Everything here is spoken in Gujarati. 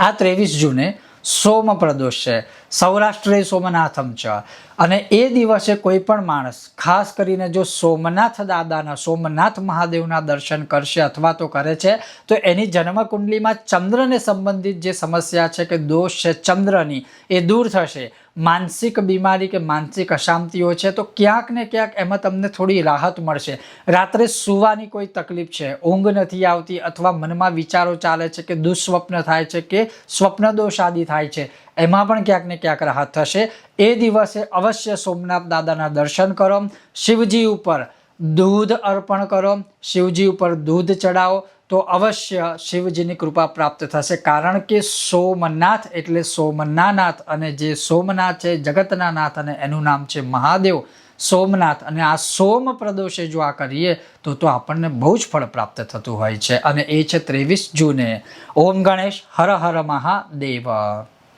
આ 23 જૂને સોમ પ્રદોષ છે, સૌરાષ્ટ્રે સોમનાથમ છે અને એ દિવસે કોઈ પણ માણસ ખાસ કરીને જો સોમનાથ દાદાના, સોમનાથ મહાદેવના દર્શન કરશે અથવા તો કરે છે તો એની જન્મકુંડલીમાં ચંદ્રને સંબંધિત જે સમસ્યા છે કે દોષ છે ચંદ્રની એ દૂર થશે. માનસિક બીમારી કે માનસિક અશાંતિઓ છે તો ક્યાંક ને ક્યાંક એમાં તમને થોડી રાહત મળશે. રાત્રે સૂવાની કોઈ તકલીફ છે, ઊંઘ નથી આવતી અથવા મનમાં વિચારો ચાલે છે કે દુઃસ્વપ્ન થાય છે કે સ્વપ્ન દોષ આદિ થાય છે, એમાં પણ ક્યાંક ને ક્યાંક રાહત થશે. એ દિવસે અવશ્ય સોમનાથ દાદાના દર્શન કરો, શિવજી ઉપર દૂધ અર્પણ કરો, શિવજી ઉપર દૂધ ચડાવો તો અવશ્ય શિવજીની કૃપા પ્રાપ્ત થશે. કારણ કે સોમનાથ એટલે સોમના નાથ, અને જે સોમનાથ છે જગતના નાથ અને એનું નામ છે મહાદેવ સોમનાથ. અને આ સોમ પ્રદોષે જો આ કરીએ તો આપણને બહુ જ ફળ પ્રાપ્ત થતું હોય છે અને એ છે 23 જૂને. ઓમ ગણેશ હર હર મહાદેવ.